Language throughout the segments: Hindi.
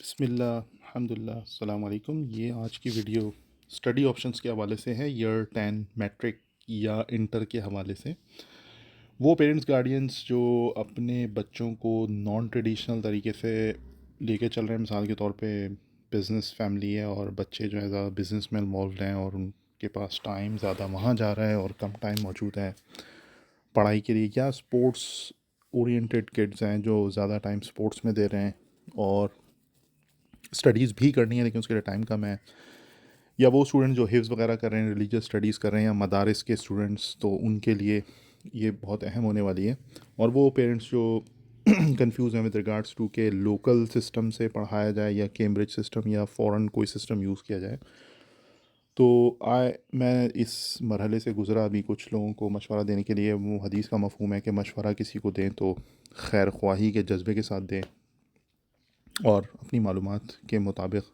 बिस्मिल्लाह, अल्हम्दुलिल्लाह, अस्सलाम वालेकुम। ये आज की वीडियो स्टडी ऑप्शंस के हवाले से है, ईयर 10 मैट्रिक या इंटर के हवाले से। वो पेरेंट्स गार्डियंस जो अपने बच्चों को नॉन ट्रेडिशनल तरीके से लेके चल रहे हैं, मिसाल के तौर पे बिज़नेस फैमिली है और बच्चे जो है ज़्यादा बिज़नेस में इन्वॉल्व हैं और उनके पास टाइम ज़्यादा वहाँ जा रहा है और कम टाइम मौजूद है पढ़ाई के लिए, या स्पोर्ट्स ओरिएंटेड किड्स हैं जो ज़्यादा टाइम स्पोर्ट्स में दे रहे हैं और स्टडीज़ भी करनी है लेकिन उसके लिए टाइम कम है, या वो स्टूडेंट जो हिफ्ज़ वगैरह कर रहे हैं, रिलीजियस स्टडीज़ कर रहे हैं, या मदारिस के स्टूडेंट्स, तो उनके लिए ये बहुत अहम होने वाली है। और वो पेरेंट्स जो कंफ्यूज हैं विद रिगार्ड्स टू के लोकल सिस्टम से पढ़ाया जाए या कैम्ब्रिज सिस्टम या फ़ॉरेन कोई सिस्टम यूज़ किया जाए, तो मैं इस मरहले से गुज़रा अभी कुछ लोगों को मशवरा देने के लिए। वो हदीस का मफ़हूम है कि मशवरा किसी को दें तो खैर ख्वाही के जज्बे के साथ दें और अपनी मालूमात के मुताबिक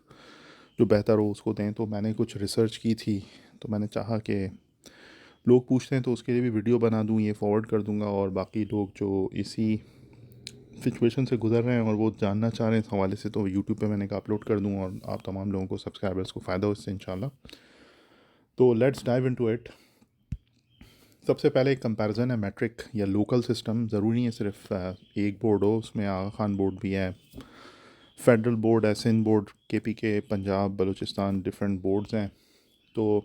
जो बेहतर हो उसको दें। तो मैंने कुछ रिसर्च की थी, तो मैंने चाहा कि लोग पूछते हैं तो उसके लिए भी वीडियो बना दूँ, ये फॉरवर्ड कर दूँगा, और बाकी लोग जो इसी सिचुएशन से गुज़र रहे हैं और वो जानना चाह रहे हैं इस हवाले से, तो यूट्यूब पे मैंने कहा अपलोड कर दूँ और आप तमाम लोगों को, सब्सक्राइबर्स को फ़ायदा हो इससे इंशाल्लाह। तो लेट्स डाइव इनटू इट। सबसे पहले एक कंपैरिजन है मैट्रिक या लोकल सिस्टम। ज़रूरी नहीं है सिर्फ एक बोर्ड हो, उसमें आगा खान बोर्ड भी है, फेडरल बोर्ड है, सिंध बोर्ड, के पंजाब, बलूचिस्तान, डिफरेंट बोर्ड्स हैं। तो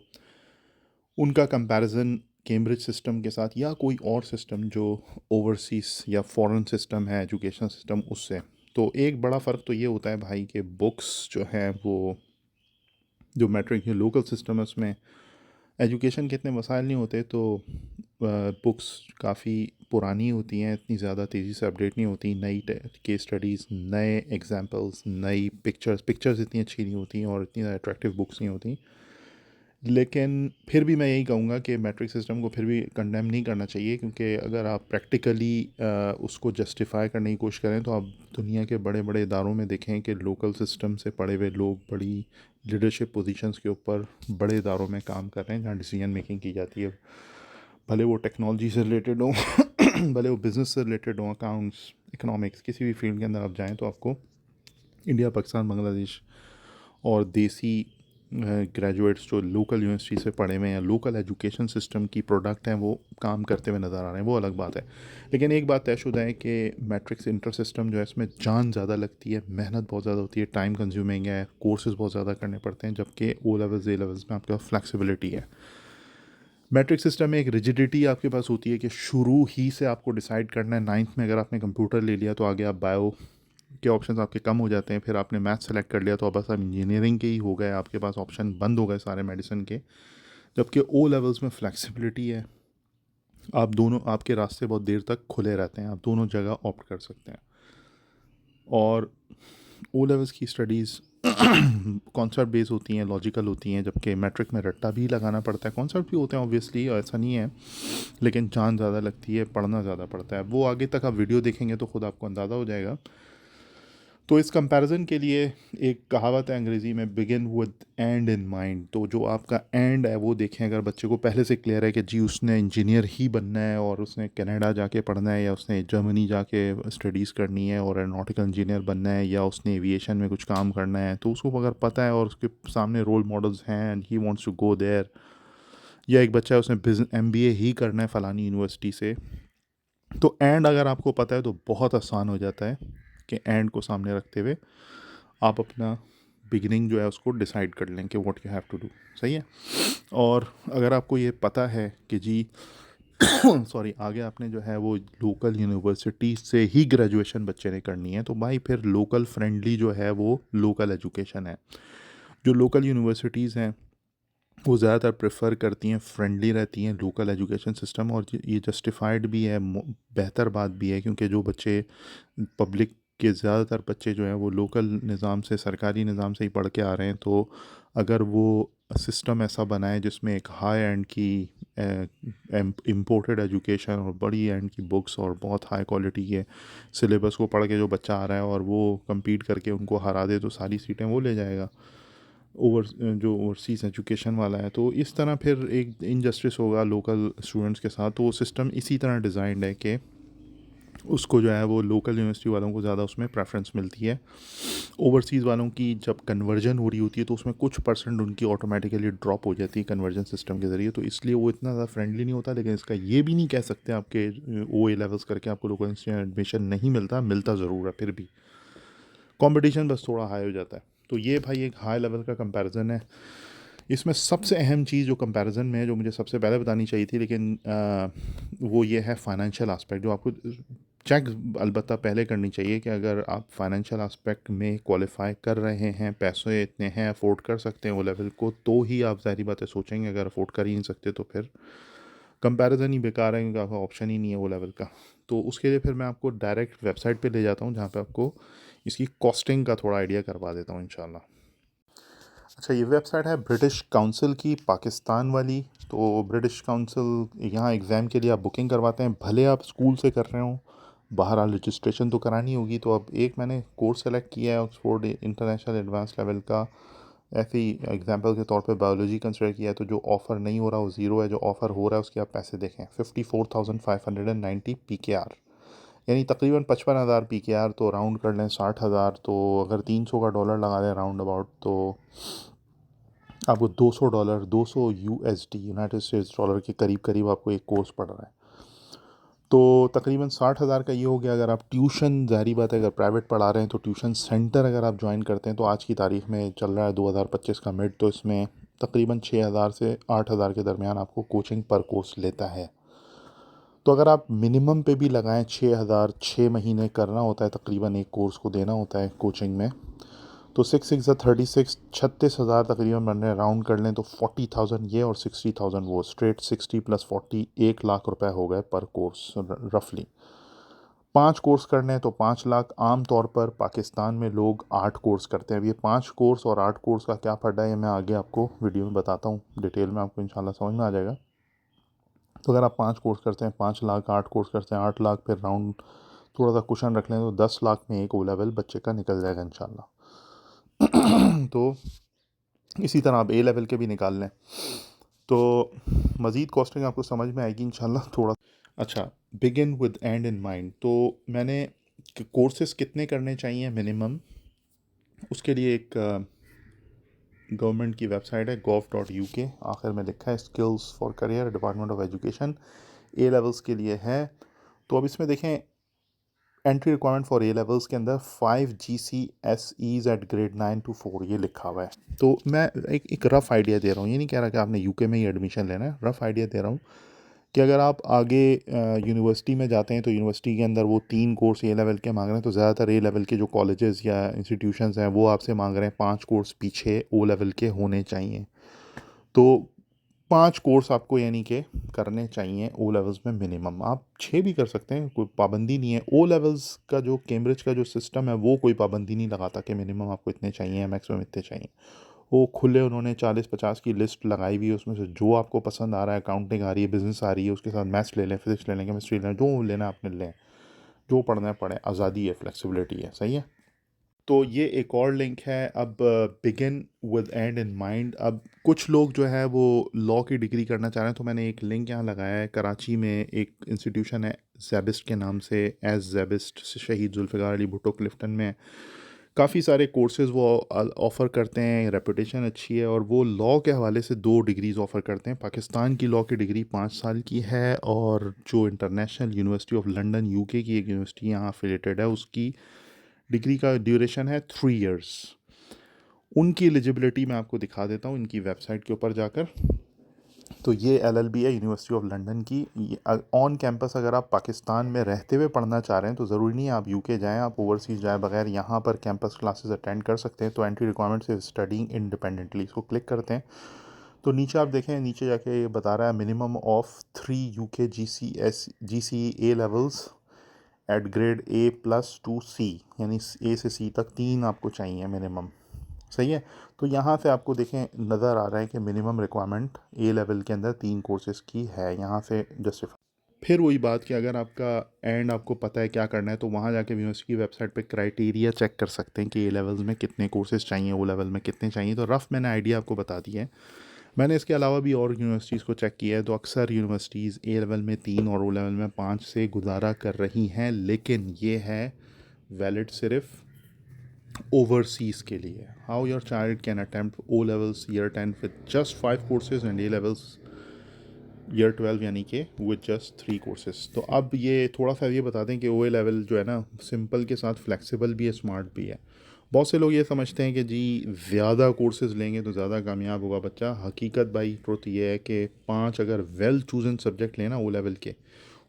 उनका कंपैरिजन कैम्ब्रिज सिस्टम के साथ या कोई और सिस्टम जो ओवरसीज़ या फॉरेन सिस्टम है एजुकेशन सिस्टम, उससे तो एक बड़ा फ़र्क तो ये होता है भाई कि बुक्स जो हैं वो, जो मैट्रिक या लोकल सिस्टम है उसमें एजुकेशन के इतने मसाइल नहीं होते, तो बुक्स काफ़ी पुरानी होती हैं, इतनी ज़्यादा तेज़ी से अपडेट नहीं होती। नई केस स्टडीज़, नए एग्जांपल्स, नई पिक्चर्स इतनी अच्छी नहीं होती और इतनी ज़्यादा अट्रैक्टिव बुक्स नहीं होती। लेकिन फिर भी मैं यही कहूँगा कि मैट्रिक सिस्टम को फिर भी कंडेम नहीं करना चाहिए, क्योंकि अगर आप प्रैक्टिकली उसको जस्टिफाई करने की कोशिश करें तो आप दुनिया के बड़े बड़े इदारों में देखें कि लोकल सिस्टम से पढ़े हुए लोग बड़ी लीडरशिप पोजीशंस के ऊपर बड़े इदारों में काम कर रहे हैं जहाँ डिसीजन मेकिंग की जाती है, भले वो टेक्नोलॉजी से रिलेटेड हो भले वो बिज़नेस से रिलेटेड हो, अकाउंट्स, इकोनॉमिक्स, किसी भी फील्ड के अंदर आप जाएँ तो आपको इंडिया, पाकिस्तान, बांग्लादेश और देसी ग्रेजुएट्स जो लोकल यूनिवर्सिटी से पढ़े हुए हैं या लोकल एजुकेशन सिस्टम की प्रोडक्ट हैं वो काम करते हुए नज़र आ रहे हैं, वो अलग बात है। लेकिन एक बात तयशुदा है कि मैट्रिक्स इंटर सिस्टम जो है इसमें जान ज़्यादा लगती है, मेहनत बहुत ज़्यादा होती है, टाइम कंज्यूमिंग है, कोर्सेज बहुत ज़्यादा करने पड़ते हैं, जबकि ओ लेवल्स, ए लेवल्स में आपके पास फ्लैक्सिबिलिटी है। मैट्रिक सिस्टम में एक रिजिडिटी आपके पास होती है कि शुरू ही से आपको डिसाइड करना है। नाइन्थ में अगर आपने कंप्यूटर ले लिया तो आगे आप बायो के ऑप्शंस आपके कम हो जाते हैं, फिर आपने मैथ सेलेक्ट कर लिया तो अब बस आप इंजीनियरिंग के ही हो गए, आपके पास ऑप्शन बंद हो गए सारे मेडिसिन के। जबकि ओ लेवल्स में फ्लेक्सिबिलिटी है, आप दोनों, आपके रास्ते बहुत देर तक खुले रहते हैं, आप दोनों जगह ऑप्ट कर सकते हैं। और ओ लेवल्स की स्टडीज़ कॉन्सेप्ट बेस होती हैं, लॉजिकल होती हैं, जबकि मैट्रिक में रट्टा भी लगाना पड़ता है। कॉन्सेप्ट भी होते हैं ऑब्वियसली, ऐसा नहीं है, लेकिन जान ज़्यादा लगती है, पढ़ना ज़्यादा पड़ता है। वो आगे तक आप वीडियो देखेंगे तो ख़ुद आपको अंदाज़ा हो जाएगा। तो इस कंपैरिजन के लिए एक कहावत है अंग्रेज़ी में, begin with and in mind. तो जो आपका एंड है वो देखें। अगर बच्चे को पहले से क्लियर है कि जी उसने इंजीनियर ही बनना है और उसने कनाडा जाके पढ़ना है या उसने जर्मनी जाके स्टडीज़ करनी है और एरोनॉटिकल इंजीनियर बनना है या उसने एविएशन में कुछ काम करना है, तो उसको अगर पता है और उसके सामने रोल मॉडल्स हैं and he wants to go there, या एक बच्चा है उसने बिजनेस MBA ही करना है फ़लानी यूनिवर्सिटी से, तो एंड अगर आपको पता है तो बहुत आसान हो जाता है कि एंड को सामने रखते हुए आप अपना बिगिनिंग जो है उसको डिसाइड कर लें कि what you have to do. सही है। और अगर आपको ये पता है कि जी सॉरी, आगे आपने जो है वो लोकल यूनिवर्सिटी से ही ग्रेजुएशन बच्चे ने करनी है, तो भाई फिर लोकल फ्रेंडली जो है वो लोकल एजुकेशन है। जो लोकल यूनिवर्सिटीज़ हैं वो ज़्यादातर प्रेफर करती हैं, फ्रेंडली रहती हैं लोकल एजुकेशन सिस्टम, और ये जस्टिफाइड भी है, बेहतर बात भी है, क्योंकि जो बच्चे पब्लिक के ज़्यादातर बच्चे जो हैं वो लोकल निज़ाम से, सरकारी निज़ाम से ही पढ़ के आ रहे हैं, तो अगर वो सिस्टम ऐसा बनाए जिसमें एक हाई एंड की इम्पोर्टेड एजुकेशन और बड़ी एंड की बुक्स और बहुत हाई क्वालिटी के सिलेबस को पढ़ के जो बच्चा आ रहा है और वो compete करके उनको हरा दे, तो सारी सीटें वो ले जाएगा, जो ओवरसीज़ एजुकेशन वाला है। तो इस तरह फिर एक इनजस्टिस होगा लोकल स्टूडेंट्स के साथ। तो वो सिस्टम इसी तरह डिज़ाइंड है कि उसको जो है वो लोकल यूनिवर्सिटी वालों को ज़्यादा उसमें प्रेफरेंस मिलती है। ओवरसीज़ वालों की जब कन्वर्जन हो रही होती है तो उसमें कुछ परसेंट उनकी ऑटोमेटिकली ड्रॉप हो जाती है कन्वर्जन सिस्टम के ज़रिए, तो इसलिए वो इतना ज़्यादा फ्रेंडली नहीं होता। लेकिन इसका ये भी नहीं कह सकते आपके ओ ए लेवल्स करके आपको लोकल इंस्टीट्यूट में एडमिशन नहीं मिलता, मिलता ज़रूर है, फिर भी कंपटीशन बस थोड़ा हाई हो जाता है। तो ये भाई एक हाई लेवल का कंपैरिजन है। इसमें सबसे अहम चीज़ जो कंपैरिजन में है, जो मुझे सबसे पहले बतानी चाहिए थी, लेकिन वो ये है फाइनेंशियल आस्पेक्ट, जो आपको चेक अलबत्ता पहले करनी चाहिए कि अगर आप फाइनेंशियल आस्पेक्ट में क्वालिफाई कर रहे हैं, पैसे इतने हैं, अफोर्ड कर सकते हैं वो लेवल को, तो ही आप ज़ाहिर बात है सोचेंगे। अगर अफोर्ड कर ही नहीं सकते तो फिर कंपैरिजन ही बेकार है, क्योंकि आपका ऑप्शन ही नहीं है वो लेवल का। तो उसके लिए फिर मैं आपको डायरेक्ट वेबसाइट पे ले जाता हूँ, जहाँ पे आपको इसकी कॉस्टिंग का थोड़ा आइडिया करवा देता हूँ इंशाल्लाह। अच्छा, ये वेबसाइट है ब्रिटिश काउंसिल की, पाकिस्तान वाली। तो ब्रिटिश काउंसिल, यहाँ एग्ज़ाम के लिए आप बुकिंग करवाते हैं, भले आप स्कूल से कर रहे हो, बहरहाल रजिस्ट्रेशन तो करानी होगी। तो अब एक मैंने कोर्स सेलेक्ट किया है ऑक्सफोर्ड इंटरनेशनल एडवांस लेवल का, ऐसे ही एग्जांपल के तौर पे बायोलॉजी कंसिडर किया है। तो जो ऑफ़र नहीं हो रहा वो ज़ीरो है, जो ऑफ़र हो रहा है उसके आप पैसे देखें, 54,590 PKR, यानी तकरीबन 55,000 PKR। तो राउंड कर लें 60,000, तो अगर 300 का डॉलर लगा लें राउंड अबाउट, तो आपको $200, 200 USD, यूनाइटेड स्टेट्स डॉलर के करीब करीब आपको एक कोर्स पड़ रहा है। तो तकरीबन 60,000 का ये हो गया। अगर आप ट्यूशन, ज़ाहिर बात है अगर प्राइवेट पढ़ा रहे हैं तो ट्यूशन सेंटर अगर आप ज्वाइन करते हैं, तो आज की तारीख में चल रहा है 2025 का मिड, तो इसमें तकरीबन 6,000 से 8,000 के दरमियान आपको कोचिंग पर कोर्स लेता है। तो अगर आप मिनिमम पे भी लगाएं 6,000, 6 महीने करना होता है तकरीबन, एक कोर्स को देना होता है कोचिंग में, तो 6 6 36, 36,000 तकरीबन बन रहे हैं। राउंड कर लें तो 40,000 ये और 60,000 वो, स्ट्रेट 60 + 40, 1 लाख रुपए हो गए पर कोर्स रफली। 5 कोर्स करने हैं तो 5 लाख। आम तौर पर पाकिस्तान में लोग 8 कोर्स करते हैं। अब ये 5 कोर्स और 8 कोर्स का क्या फ़र्क है, ये मैं आगे आपको वीडियो में बताता हूँ, डिटेल में आपको इंशाल्लाह समझ में आ जाएगा। तो अगर आप 5 कोर्स करते हैं 5 लाख, 8 कोर्स करते हैं 8 लाख, फिर राउंड थोड़ा सा कुशन रख लें तो 10 लाख में एक ओ लेवल बच्चे का निकल जाएगा इंशाल्लाह। तो इसी तरह आप ए लेवल के भी निकाल लें, तो मज़ीद कॉस्टिंग आपको समझ में आएगी इंशाल्लाह थोड़ा। अच्छा, begin with and in mind. तो मैंने कोर्सेज़ कितने करने चाहिए मिनिमम, उसके लिए एक गवर्नमेंट की वेबसाइट है gov.uk, आखिर में लिखा है skills for career, department of education, A levels के लिए है। तो अब इसमें देखें, entry requirement for A levels के अंदर 5 GCSEs एट ग्रेड 9 to 4 ये लिखा हुआ है। तो मैं एक रफ़ आइडिया दे रहा हूँ, ये नहीं कह रहा कि आपने यूके में ही एडमिशन लेना है, रफ़ आइडिया दे रहा हूँ कि अगर आप आगे यूनिवर्सिटी में जाते हैं तो यूनिवर्सिटी के अंदर वो 3 कोर्स ए लेवल के मांग रहे हैं, तो ज़्यादातर ए लेवल के जो कॉलेजेस या इंस्टीट्यूशंस हैं वो आपसे मांग रहे हैं 5 कोर्स पीछे ओ लेवल के होने चाहिए। तो 5 कोर्स आपको यानी कि करने चाहिए ओ लेवल्स में मिनिमम। आप 6 भी कर सकते हैं, कोई पाबंदी नहीं है। ओ लेवल्स का जो कैम्ब्रिज का जो सिस्टम है वो कोई पाबंदी नहीं लगाता कि मिनिमम आपको इतने चाहिए, मैक्सिमम इतने चाहिए। वो खुले उन्होंने 40-50 की लिस्ट लगाई हुई है, उसमें से जो आपको पसंद आ रहा है, अकाउंटिंग आ रही है, बिजनेस आ रही है, उसके साथ मैथ्स ले लें, फिजिक्स ले लें, केमिस्ट्री ले लें, जो लेना है आपने लें, जो पढ़ना है पढ़ें, आज़ादी है, फ्लेक्सिबिलिटी है, सही है। तो ये एक और लिंक है। अब begin with and in mind, अब कुछ लोग जो है वो लॉ की डिग्री करना चाह रहे हैं, तो मैंने एक लिंक यहाँ लगाया है। कराची में एक इंस्टीट्यूशन है ज़ेबिस्ट के नाम से, एज ज़ेबिस्ट, शहीद जुल्फ़िकार अली भुट्टो क्लिफ्टन में। काफ़ी सारे कोर्सेज़ वो ऑफ़र करते हैं, रेपुटेशन अच्छी है, और वो लॉ के हवाले से 2 डिग्रीज़ ऑफ़र करते हैं। पाकिस्तान की लॉ की डिग्री 5 साल की है, और जो international university of London UK की एक यूनिवर्सिटी यहाँ अफिलेटेड है, उसकी डिग्री का ड्यूरेशन है 3 इयर्स। उनकी एलिजिबिलिटी मैं आपको दिखा देता हूँ इनकी वेबसाइट के ऊपर जाकर। तो ये LLB है यूनिवर्सिटी ऑफ लंदन की। ऑन कैंपस अगर आप पाकिस्तान में रहते हुए पढ़ना चाह रहे हैं तो ज़रूरी नहीं है आप यूके जाएं, आप ओवरसीज़ जाए बगैर यहाँ पर कैंपस क्लासेस अटेंड कर सकते हैं। तो एंट्री रिक्वायरमेंट से स्टडिंग इंडिपेंडेंटली, इसको क्लिक करते हैं तो नीचे आप देखें, नीचे जाके ये बता रहा है minimum of 3 UK GCE A levels at grade A+to C, यानी A से C तक 3 आपको चाहिए मिनिमम, सही है। तो यहाँ से आपको देखें नज़र आ रहा है कि मिनिमम रिक्वायरमेंट ए लेवल के अंदर 3 कोर्सेज़ की है, यहाँ से जस्टिफाई। फिर वही बात कि अगर आपका एंड आपको पता है क्या करना है, तो वहाँ जाके यूनिवर्सिटी की वेबसाइट पे क्राइटेरिया चेक कर सकते हैं कि ए लेवल्स में कितने कोर्सेज़ चाहिए, ओ लेवल में कितने चाहिए। तो रफ़ मैंने आइडिया आपको बता दिया है। मैंने इसके अलावा भी और यूनिवर्सिटीज़ को चेक किया है, तो अक्सर यूनिवर्सिटीज़ ए लेवल में 3 और ओ लेवल में 5 से गुजारा कर रही हैं, लेकिन ये है वैलिड सिर्फ ओवरसीज़ के लिए. How your child can attempt O levels year 10 with just 5 courses and A levels year 12 यानी कि विद जस्ट 3 कोर्सेज. तो अब ये थोड़ा सा ये बता दें कि ओ ए लेवल जो है ना, सिंपल के साथ फ्लेक्सिबल भी है, स्मार्ट भी है. बहुत से लोग ये समझते हैं कि जी ज़्यादा कोर्सेज लेंगे तो ज़्यादा कामयाब होगा बच्चा. हकीकत भाई ट्रुथ ये है कि 5 अगर वेल चूजन सब्जेक्ट लेना ओ लेवल के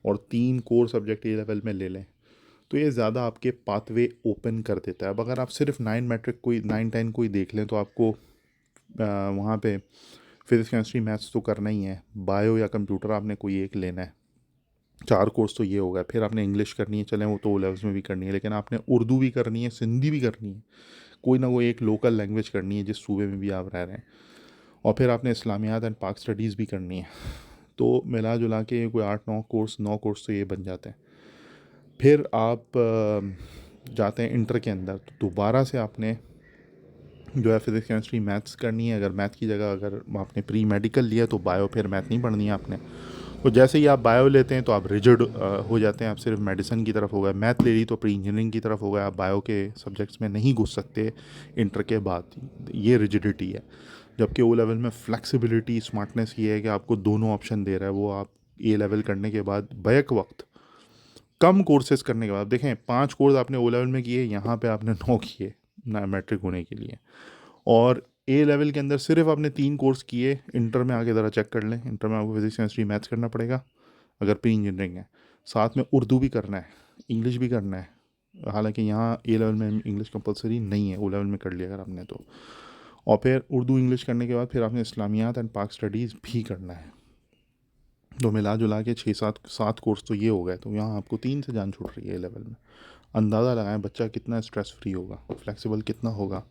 और 3 कोर सब्जेक्ट ए लेवल में ले लें तो ये ज़्यादा आपके पाथवे ओपन कर देता है. अब अगर आप सिर्फ 9 मैट्रिक कोई 9-10 कोई देख लें तो आपको वहाँ पे फिजिक्स केमिस्ट्री मैथ्स तो करना ही है, बायो या कंप्यूटर आपने कोई एक लेना है. 4 कोर्स तो ये हो गया. फिर आपने इंग्लिश करनी है, चलें वो तो ओ लेवल्स में भी करनी है, लेकिन आपने उर्दू भी करनी है, सिंधी भी करनी है, कोई ना कोई एक लोकल लैंग्वेज करनी है जिस सूबे में भी आप रह रहे हैं, और फिर आपने इस्लामियात एंड पाक स्टडीज़ भी करनी है. तो मिला जुला के कोई 8-9 कोर्स तो ये बन जाते हैं. फिर आप जाते हैं इंटर के अंदर, तो दोबारा से आपने जो है फिजिक्स केमिस्ट्री मैथ्स करनी है. अगर मैथ की जगह अगर आपने प्री मेडिकल लिया तो बायो, फिर मैथ नहीं पढ़नी है आपने. तो जैसे ही आप बायो लेते हैं तो आप रिजिड हो जाते हैं, आप सिर्फ मेडिसिन की तरफ हो गए. मैथ ले ली तो प्री इंजीनियरिंग की तरफ हो गए, आप बायो के सब्जेक्ट्स में नहीं घुस सकते इंटर के बाद. ये रिजिडिटी है. जबकि ओ लेवल में फ्लेक्सिबिलिटी, स्मार्टनेस ये है कि आपको दोनों ऑप्शन दे रहा है. वो आप ए लेवल करने के बाद बैक वक्त कम कोर्सेज करने के बाद, देखें 5 कोर्स आपने ओ लेवल में किए, यहाँ पे आपने 9 किए ना मैट्रिक होने के लिए, और ए लेवल के अंदर सिर्फ आपने 3 कोर्स किए. इंटर में आके ज़रा चेक कर लें, इंटर में आपको फिजिक्स केमिस्ट्री मैथ्स करना पड़ेगा अगर प्री इंजीनियरिंग है. साथ में उर्दू भी करना है, इंग्लिश भी करना है. हालांकि यहाँ ए लेवल में इंग्लिश कंपलसरी नहीं है, ओ लेवल में कर लिया अगर आपने तो. और फिर उर्दू इंग्लिश करने के बाद फिर आपने इस्लामियात एंड पाक स्टडीज़ भी करना है. तो मिला जुला के 6-7 कोर्स तो ये हो गए. तो यहाँ आपको 3 से जान छूट रही है ए लेवल में. अंदाज़ा लगाएं बच्चा कितना स्ट्रेस फ्री होगा, फ्लेक्सिबल कितना होगा,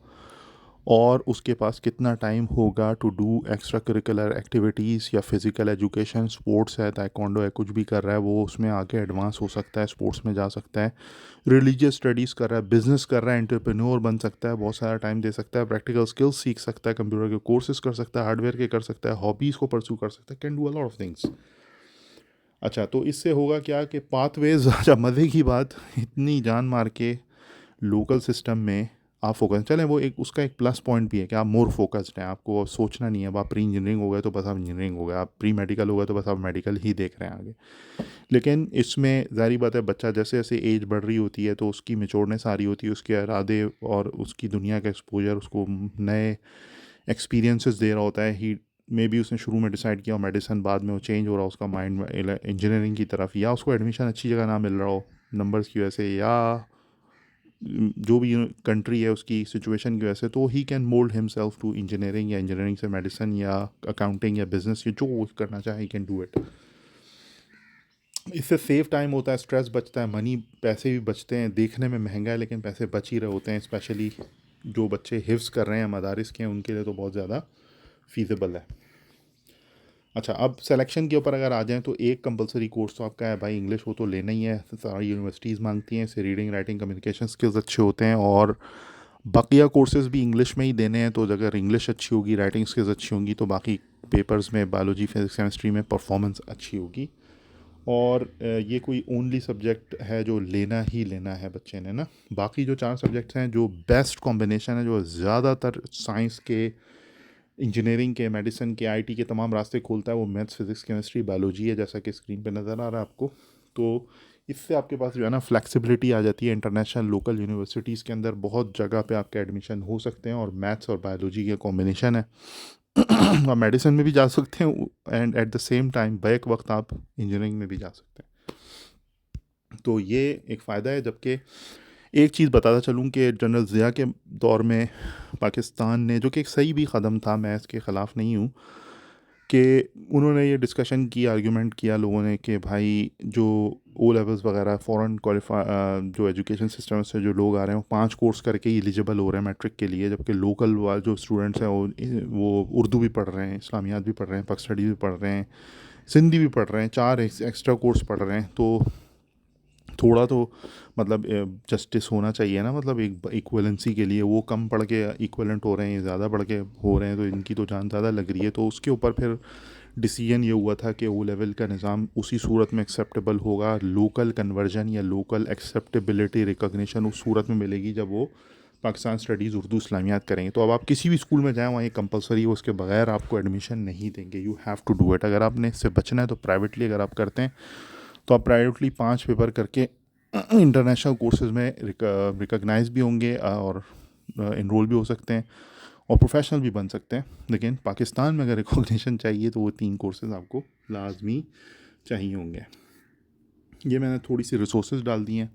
और उसके पास कितना टाइम होगा to do extra curricular activities या फिज़िकल एजुकेशन. स्पोर्ट्स है, ताइक्वांडो है, कुछ भी कर रहा है वो उसमें आगे एडवांस हो सकता है, स्पोर्ट्स में जा सकता है. रिलीजियस स्टडीज़ कर रहा है, बिज़नेस कर रहा है, एंटरप्रेन्योर बन सकता है, बहुत सारा टाइम दे सकता है, प्रैक्टिकल स्किल्स सीख सकता है, कंप्यूटर के कोर्सेज कर सकता है, हार्डवेयर के कर सकता है, हॉबीज़ को परस्यू कर सकता है, can do a lot of things. अच्छा, तो इससे होगा क्या कि पाथवेज अच्छा मज़े की बात, इतनी जान मार के लोकल सिस्टम में आप फोकस चलें, वो एक उसका एक प्लस पॉइंट भी है कि आप मोर फोकस्ड हैं. आपको सोचना नहीं है. अब आप प्री इंजीनियरिंग हो गए तो बस आप इंजीनियरिंग हो गए, आप प्री मेडिकल हो गए तो बस आप मेडिकल ही देख रहे हैं आगे. लेकिन इसमें ज़ाहिर बात है बच्चा जैसे जैसे एज बढ़ रही होती है तो उसकी मेच्योरनेस आ रही होती है, उसके इरादे और उसकी दुनिया का एक्सपोजर उसको नए एक्सपीरियंसेस दे रहा होता है. ही मे बी उसने शुरू में डिसाइड किया मेडिसिन, बाद में वो चेंज हो रहा उसका माइंड इंजीनियरिंग की तरफ, या उसको एडमिशन अच्छी जगह ना मिल रहा हो नंबर्स की वजह से, या जो भी कंट्री है उसकी सिचुएशन की वजह से, तो he can mould himself to engineering, या इंजीनियरिंग से मेडिसिन या अकाउंटिंग या बिजनेस, या जो वो करना चाहे ही कैन डू इट. इससे सेव टाइम होता है, स्ट्रेस बचता है, मनी पैसे भी बचते हैं. देखने में महंगा है लेकिन पैसे बच ही रहे होते हैं. स्पेशली जो बच्चे हिफ्स कर रहे हैं मदारिस के, उनके लिए तो बहुत ज़्यादा फीजेबल है. अच्छा, अब सिलेक्शन के ऊपर अगर आ जाएं तो एक कंपलसरी कोर्स तो आपका है भाई इंग्लिश, वो तो लेना ही है, सारी यूनिवर्सिटीज़ मांगती हैं. इससे रीडिंग राइटिंग कम्युनिकेशन स्किल्स अच्छे होते हैं, और बाकिया कोर्सेज भी इंग्लिश में ही देने हैं. तो अगर इंग्लिश अच्छी होगी, राइटिंग स्किल्स अच्छी होंगी, तो बाकी पेपर्स में बायोलॉजी फिजिक्स केमिस्ट्री में परफॉर्मेंस अच्छी होगी. और ये कोई ओनली सब्जेक्ट है जो लेना ही लेना है बच्चे ने ना. बाकी जो 4 सब्जेक्ट्स हैं जो बेस्ट कॉम्बिनेशन है, जो ज़्यादातर साइंस के, इंजीनियरिंग के, मेडिसिन के, आईटी के तमाम रास्ते खोलता है, वो मैथ्स फिजिक्स केमिस्ट्री बायोलॉजी है, जैसा कि स्क्रीन पे नज़र आ रहा है आपको. तो इससे आपके पास जो है ना फ्लेक्सिबिलिटी आ जाती है. इंटरनेशनल लोकल यूनिवर्सिटीज़ के अंदर बहुत जगह पे आपके एडमिशन हो सकते हैं, और मैथ्स और बायोलॉजी का कॉम्बिनेशन है. आप मेडिसिन में भी जा सकते हैं, and at the same time back वक्त आप इंजीनियरिंग में भी जा सकते हैं. तो ये एक फ़ायदा है. जबकि एक चीज़ बताता चलूँ कि जनरल ज़िया के दौर में पाकिस्तान ने, जो कि एक सही भी कदम था, मैं इसके ख़िलाफ़ नहीं हूँ, कि उन्होंने ये डिस्कशन की, आर्गूमेंट किया लोगों ने कि भाई जो ओ लेवल्स वगैरह फ़ॉरेन क्वालिफाई जो एजुकेशन सिस्टम से जो लोग आ रहे हैं वो 5 कोर्स करके ही एलिजिबल हो रहे हैं मैट्रिक के लिए, जबकि लोकल वाले जो स्टूडेंट्स हैं वो उर्दू भी पढ़ रहे हैं, इस्लामियात भी पढ़ रहे हैं, पाक स्टडीज़ भी पढ़ रहे हैं, सिंधी भी पढ़ रहे हैं, 4 एक्स्ट्रा कोर्स पढ़ रहे हैं. तो थोड़ा तो मतलब जस्टिस होना चाहिए ना, मतलब एक इक्वलेंसी के लिए। वो कम पढ़ के इक्वलेंट हो रहे हैं, ज़्यादा पढ़ के हो रहे हैं, तो इनकी तो जान ज़्यादा लग रही है। तो उसके ऊपर फिर डिसीजन ये हुआ था कि ओ लेवल का निज़ाम उसी सूरत में एक्सेप्टेबल होगा, लोकल कन्वर्जन या लोकल एक्सेप्टेबिलिटी रिकॉग्निशन उस सूरत में मिलेगी जब वो पाकिस्तान स्टडीज़ उर्दू इस्लामियात करेंगे। तो अब आप किसी भी स्कूल में जाएँ, वहाँ ये कंपलसरी है, उसके बगैर आपको एडमिशन नहीं देंगे। You have to do it. अगर आपने इससे बचना है तो प्राइवेटली अगर आप करते हैं तो आप प्राइवेटली 5 पेपर करके इंटरनेशनल कोर्सेज़ में रिकॉग्नाइज भी होंगे और इनरोल भी हो सकते हैं और प्रोफेशनल भी बन सकते हैं। लेकिन पाकिस्तान में अगर रिकॉग्निशन चाहिए तो वो 3 कोर्सेज़ आपको लाजमी चाहिए होंगे। ये मैंने थोड़ी सी रिसोर्सेज डाल दी हैं।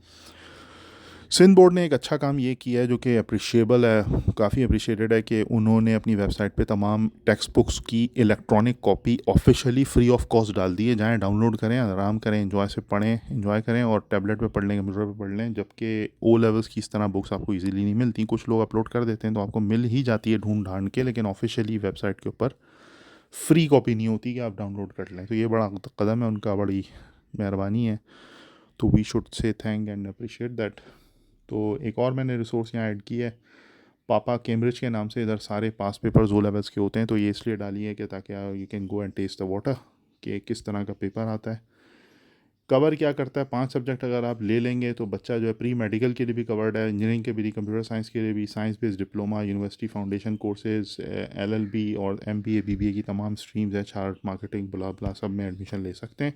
सिंध बोर्ड ने एक अच्छा काम ये किया है जो कि अप्रिशिएबल है, काफ़ी अप्रिशिएटेड है, कि उन्होंने अपनी वेबसाइट पे तमाम टेक्स्ट बुक्स की electronic copy officially free of cost डाल दी है। जाएँ, डाउनलोड करें, आराम करें, एंजॉय से पढ़ें, एंजॉय करें और टैबलेट पे पढ़ लें, कंप्यूटर पे पढ़ लें। जबकि ओ लेवल्स की इस तरह बुक्स आपको ईजीली नहीं मिलती। कुछ लोग अपलोड कर देते हैं तो आपको मिल ही जाती है ढूंढ ढांड के, लेकिन ऑफिशियली वेबसाइट के ऊपर फ्री कॉपी नहीं होती कि आप डाउनलोड कर लें। तो ये बड़ा कदम है उनका, बड़ी मेहरबानी है। तो we should say thank and appreciate that. तो एक और मैंने रिसोर्स यहाँ ऐड की है, पापा कैम्ब्रिज के नाम से। इधर सारे पास पेपर्स ओ लेवल्स के होते हैं। तो ये इसलिए डाली है कि ताकि you can go and test the water कि किस तरह का पेपर आता है। कवर क्या करता है, 5 सब्जेक्ट अगर आप ले लेंगे तो बच्चा जो है प्री मेडिकल के लिए भी कवर्ड है, इंजीनियरिंग के भी, कंप्यूटर साइंस के लिए भी, science based diploma, university foundation courses, LLB और MBA BBA की तमाम स्ट्रीम्स है, चार्ट, मार्केटिंग, ब्ला ब्ला, सब में एडमिशन ले सकते हैं।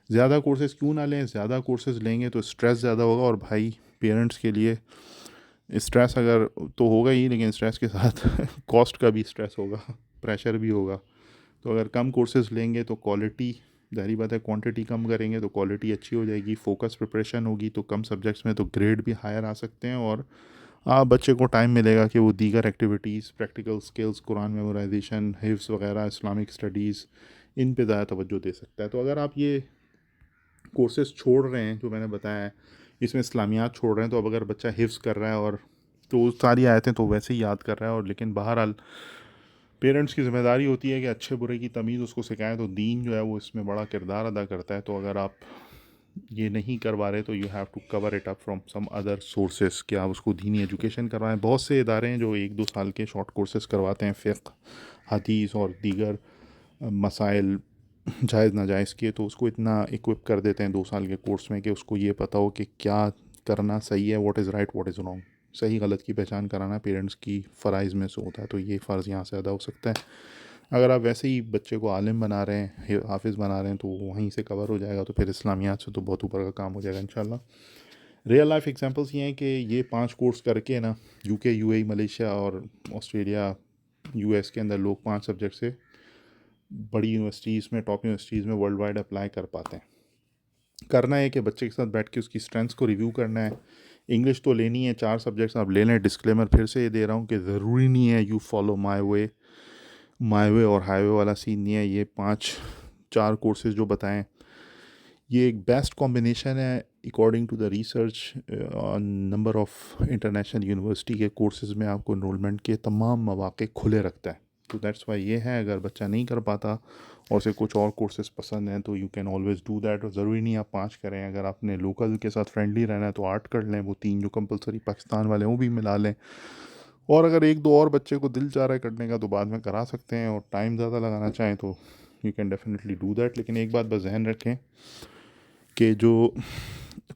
ज़्यादा कोर्सेज़ क्यों ना लें, ज़्यादा कोर्सेज़ लेंगे तो स्ट्रेस ज़्यादा होगा। और भाई पेरेंट्स के लिए स्ट्रेस अगर तो होगा ही, लेकिन स्ट्रेस के साथ कॉस्ट का भी स्ट्रेस होगा, प्रेशर भी होगा। तो अगर कम कोर्सेज़ लेंगे तो क्वालिटी, ज़ाहिर बात है, क्वांटिटी कम करेंगे तो क्वालिटी अच्छी हो जाएगी। फोकस प्रिपरेशन होगी तो कम सब्जेक्ट्स में तो ग्रेड भी हायर आ सकते हैं और आप बच्चे को टाइम मिलेगा कि वो दीगर activities, practical skills, Quran memorisation, हिफ्ज़ वगैरह, इस्लामिक स्टडीज़, इन पे ज़्यादा तवज्जो दे सकता है। तो अगर आप ये कोर्सेज़ छोड़ रहे हैं जो मैंने बताया है, इसमें इस्लामियात छोड़ रहे हैं, तो अब अगर बच्चा हिफ्ज़ कर रहा है और तो सारी आयतें तो वैसे ही याद कर रहा है, और लेकिन बहरहाल पेरेंट्स की ज़िम्मेदारी होती है कि अच्छे बुरे की तमीज़ उसको सिखाएं। तो दीन जो है वो इसमें बड़ा किरदार अदा करता है। तो अगर आप ये नहीं करवा रहे तो you have to cover it up from some other sources, कि आप उसको दीनी एजुकेशन करवाएं। बहुत से इदारे हैं जो 1-2 साल के शॉर्ट कोर्सेज करवाते हैं, फ़िक़्ह, हदीस और दीगर मसाइल जायज़ नाजायज़ के। तो उसको इतना इक्विप कर देते हैं 2 साल के कोर्स में कि उसको ये पता हो कि क्या करना सही है, what is right, what is wrong. सही गलत की पहचान कराना पेरेंट्स की फ़राइज़ में से होता है। तो ये फ़र्ज़ यहाँ से अदा हो सकता है। अगर आप वैसे ही बच्चे को आलिम बना रहे हैं, हाफिज़ बना रहे हैं, तो वहीं से कवर हो जाएगा। तो फिर इस्लामियात से तो बहुत ऊपर का काम हो जाएगा इंशाल्लाह। रियल लाइफ एग्जांपल्स ये हैं कि ये 5 कोर्स करके ना UK, UAE, मलेशिया और ऑस्ट्रेलिया, US के अंदर लोग 5 सब्जेक्ट से बड़ी यूनिवर्सिटीज़ में, टॉप यूनिवर्सिटीज़ में वर्ल्ड वाइड अप्लाई कर पाते हैं। करना है कि बच्चे के साथ बैठ के उसकी स्ट्रेंथ्स को रिव्यू करना है। इंग्लिश तो लेनी है, 4 सब्जेक्ट्स आप ले लें। डिस्क्लेमर फिर से ये दे रहा हूँ कि ज़रूरी नहीं है यू फॉलो माई वे और हाईवे वाला सीन नहीं है। ये 4 कोर्सेज़ जो बताएं, ये एक बेस्ट कॉम्बिनेशन है according to the research on number of international university के कोर्सेज़ में आपको इनरोलमेंट के तमाम मौक़े खुले रखता है। तो दैट्स वाई ये है। अगर बच्चा नहीं कर पाता और उसे कुछ और कोर्सेज़ पसंद हैं तो you can always do that. और ज़रूरी नहीं आप 5 करें। अगर आपने लोकल के साथ फ्रेंडली रहना है तो 8 कर लें, वो 3 जो कंपलसरी पाकिस्तान वाले वो भी मिला लें। और अगर 1-2 और बच्चे को दिल चाह रहा है करने का तो बाद में करा सकते हैं, और टाइम ज़्यादा लगाना चाहें तो you can definitely do that. लेकिन एक बात बस ज़हन रखें कि जो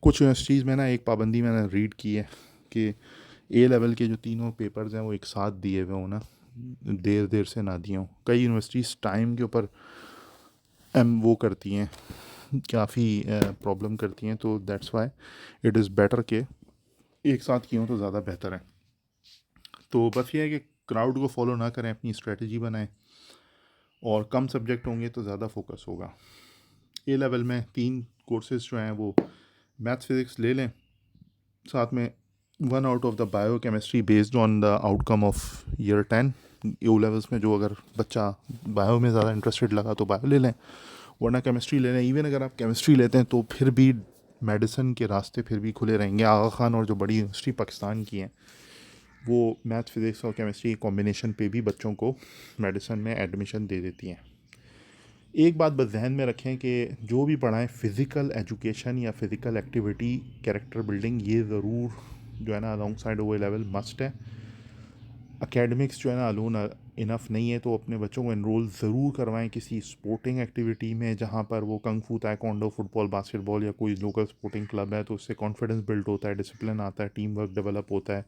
कुछ यूनिवर्सिटीज़ में ना एक पाबंदी मैंने रीड की है कि A लेवल के जो तीनों पेपर्स हैं वो एक साथ दिए हुए हों ना, देर देर से ना दिए हों। कई यूनिवर्सिटीज़ टाइम के ऊपर वो करती हैं, काफ़ी प्रॉब्लम करती हैं। तो that's why it is better के एक साथ किए हों तो ज़्यादा बेहतर है। तो बस ये है कि क्राउड को फॉलो ना करें, अपनी स्ट्रेटजी बनाएं, और कम सब्जेक्ट होंगे तो ज़्यादा फोकस होगा। A लेवल में 3 कोर्सेज़ जो हैं वो मैथ्स फिज़िक्स ले लें, साथ में 1 out of the bio chemistry based on the outcome of year 10। O levels में जो अगर बच्चा बायो में ज़्यादा इंटरेस्टेड लगा तो बायो ले लें, वरना केमिस्ट्री ले लें। इवन अगर आप केमिस्ट्री लेते हैं तो फिर भी मेडिसिन के रास्ते फिर भी खुले रहेंगे। आगा खान और जो बड़ी यूनिवर्सिटी पाकिस्तान की हैं वो मैथ फिज़िक्स और केमिस्ट्री कॉम्बिनेशन पे भी बच्चों को मेडिसिन में एडमिशन दे देती हैं। एक बात बस जहन में रखें कि जो भी पढ़ाएं फ़िज़िकल एजुकेशन या फ़िज़िकल एक्टिविटी, कैरेक्टर बिल्डिंग, ये ज़रूर जो है ना alongside O level must है। एकेडमिक्स जो है ना अलोन इनफ नहीं है, तो अपने बच्चों को एनरोल ज़रूर करवाएं किसी स्पोर्टिंग एक्टिविटी में, जहाँ पर वो कंग फू, ताइक्वांडो, फुटबॉल, बास्केटबॉल या कोई लोकल स्पोर्टिंग क्लब है, तो उससे कॉन्फिडेंस बिल्ड होता है, डिसिप्लिन आता है, टीम वर्क डेवलप होता है,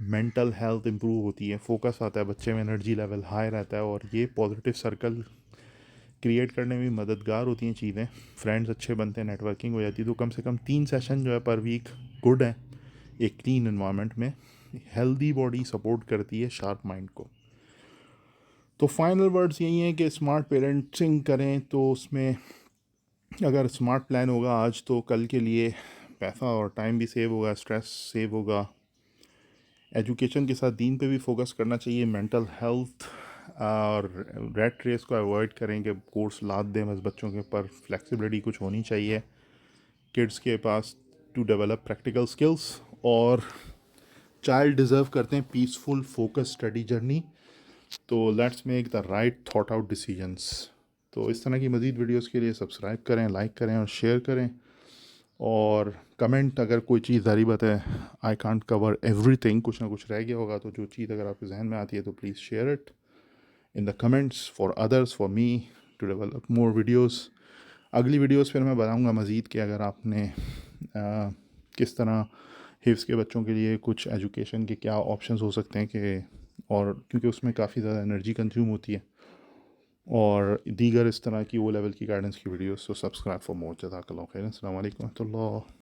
मेंटल हेल्थ इंप्रूव होती है, फोकस आता है, बच्चे में एनर्जी लेवल हाई रहता है, और ये पॉजिटिव सर्कल क्रिएट करने में भी मददगार होती हैं चीज़ें। फ्रेंड्स अच्छे बनते हैं, नेटवर्किंग हो जाती है। तो कम से कम 3 सेशन जो है पर वीक गुड है एक क्लीन इन्वायरमेंट में। हेल्दी बॉडी सपोर्ट करती है शार्प माइंड को। तो फाइनल वर्ड्स यही हैं कि स्मार्ट पेरेंटिंग करें तो उसमें अगर स्मार्ट प्लान होगा आज, तो कल के लिए पैसा और टाइम भी सेव होगा, स्ट्रेस सेव होगा। एजुकेशन के साथ दीन पे भी फोकस करना चाहिए, मेंटल हेल्थ और रेट रेस को अवॉइड करें कि कोर्स लाद दें बस बच्चों के ऊपर। फ्लेक्सिबिलिटी कुछ होनी चाहिए किड्स के पास टू डेवलप प्रैक्टिकल स्किल्स, और चाइल्ड डिज़र्व करते हैं पीसफुल फोकस स्टडी जर्नी। तो let's make the right thought out decisions. तो इस तरह की मज़ीद वीडियोस के लिए सब्सक्राइब करें, लाइक करें और शेयर करें, और कमेंट अगर कोई चीज़ ज़ारी बात है, आई कांट कवर एवरीथिंग, कुछ ना कुछ रह गया होगा, तो जो चीज़ अगर आपके जहन में आती है तो please share it in the comments for others, for me to develop more videos. अगली वीडियोस फिर मैं बताऊंगा मज़ीद कि अगर आपने किस तरह हिफ्स के बच्चों के लिए कुछ एजुकेशन के क्या ऑप्शंस हो सकते हैं, कि और क्योंकि उसमें काफ़ी ज़्यादा एनर्जी कंज्यूम होती है, और दीगर इस तरह की वो लेवल की गाइडेंस की वीडियोस। तो सब्सक्राइब फॉर मोर। जज़ाकल्लाहु खैरन। अस्सलाम वालेकुम व रहमतुल्लाह।